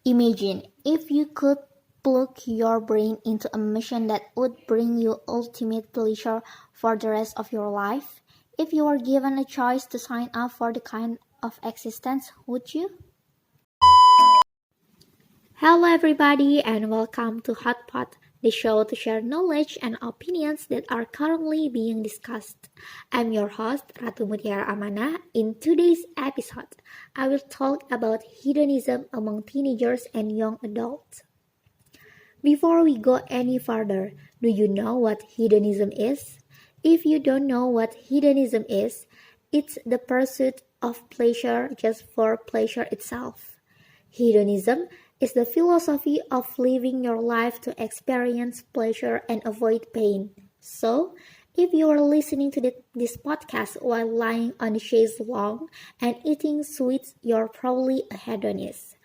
Imagine if you could plug your brain into a machine that would bring you ultimate pleasure for the rest of your life. If you were given a choice to sign up for the kind of existence, would you? Hello, everybody, and welcome to Hot Pot, the show to share knowledge and opinions that are currently being discussed. I'm your host, Ratu Mutiara Amana. In today's episode, I will talk about hedonism among teenagers and young adults. Before we go any further, do you know what hedonism is? If you don't know what hedonism is, it's the pursuit of pleasure just for pleasure itself. Hedonism is the philosophy of living your life to experience pleasure and avoid pain. So, if you are listening to this podcast while lying on the chaise longue and eating sweets, you're probably a hedonist.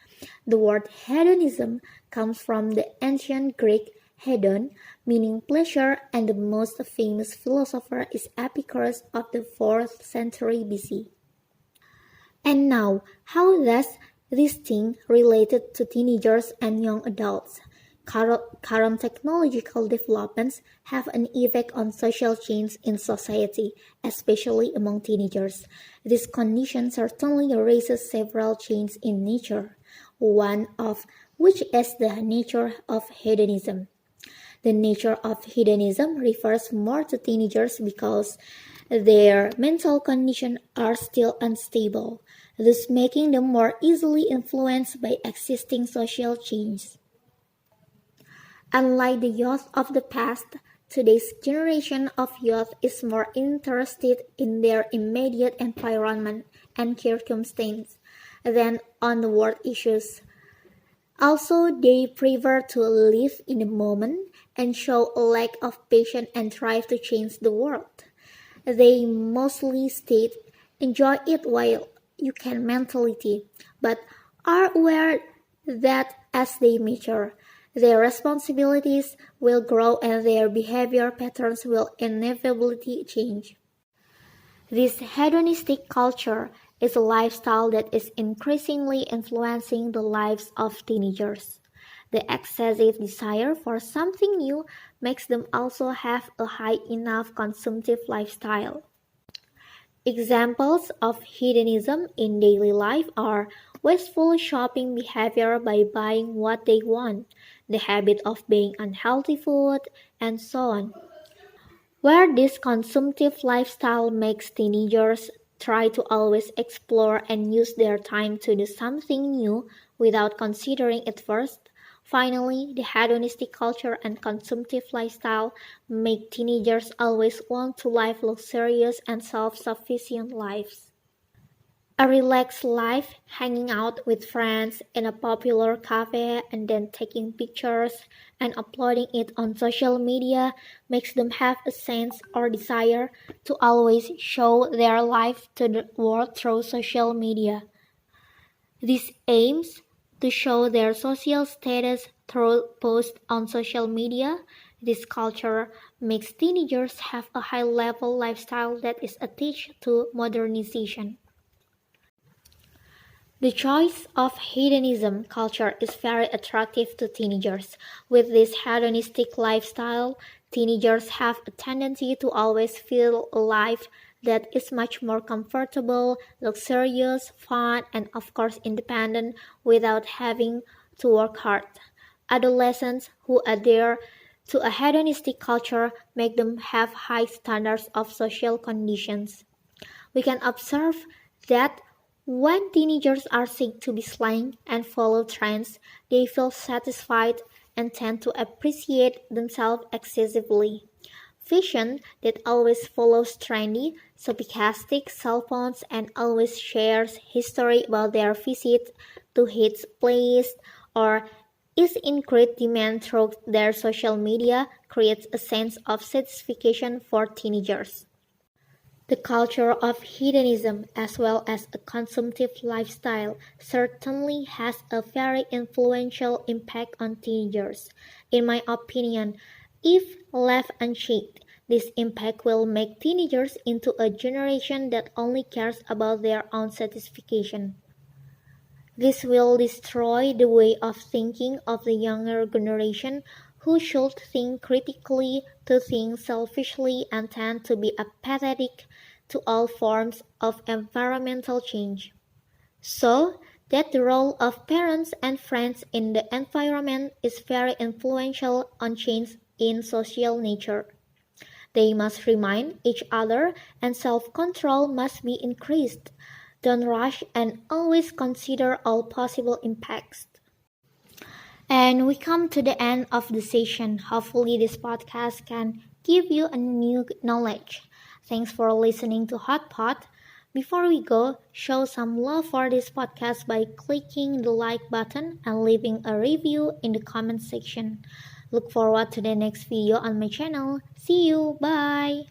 The word hedonism comes from the ancient Greek hedon, meaning pleasure, and the most famous philosopher is Epicurus of the 4th century BC. And now, how does this thing related to teenagers and young adults? Current technological developments have an effect on social change in society, especially among teenagers. This condition certainly raises several changes in nature, one of which is the nature of hedonism. The nature of hedonism refers more to teenagers because their mental conditions are still unstable, thus making them more easily influenced by existing social change. Unlike the youth of the past, today's generation of youth is more interested in their immediate environment and circumstance than on the world issues. Also, they prefer to live in the moment and show a lack of patience and drive to change the world. They mostly state enjoy it while you can mentality, but are aware that as they mature, their responsibilities will grow and their behavior patterns will inevitably change. This hedonistic culture is a lifestyle that is increasingly influencing the lives of teenagers. The excessive desire for something new makes them also have a high enough consumptive lifestyle. Examples of hedonism in daily life are wasteful shopping behavior by buying what they want, the habit of buying unhealthy food, and so on. Where this consumptive lifestyle makes teenagers try to always explore and use their time to do something new without considering it first. Finally, the hedonistic culture and consumptive lifestyle make teenagers always want to live luxurious and self-sufficient lives. A relaxed life, hanging out with friends in a popular cafe and then taking pictures and uploading it on social media makes them have a sense or desire to always show their life to the world through social media. This aims to show their social status through posts on social media. This culture makes teenagers have a high-level lifestyle that is attached to modernization. The choice of hedonism culture is very attractive to teenagers. With this hedonistic lifestyle, teenagers have a tendency to always feel a life that is much more comfortable, luxurious, fun, and of course independent without having to work hard. Adolescents who adhere to a hedonistic culture make them have high standards of social conditions. We can observe that when teenagers are sick to be slang and follow trends, they feel satisfied and tend to appreciate themselves excessively. Fashion that always follows trendy, sophisticated cell phones and always shares history about their visit to its place or is in great demand through their social media creates a sense of satisfaction for teenagers. The culture of hedonism, as well as a consumptive lifestyle, certainly has a very influential impact on teenagers. In my opinion, if left unchecked, this impact will make teenagers into a generation that only cares about their own satisfaction. This will destroy the way of thinking of the younger generation who should think critically, to think selfishly, and tend to be apathetic to all forms of environmental change. So, that the role of parents and friends in the environment is very influential on change in social nature. They must remind each other and self-control must be increased. Don't rush and always consider all possible impacts. And we come to the end of the session. Hopefully this podcast can give you a new knowledge. Thanks for listening to Hot Pot. Before we go, show some love for this podcast by clicking the like button and leaving a review in the comment section. Look forward to the next video on my channel. See you. Bye.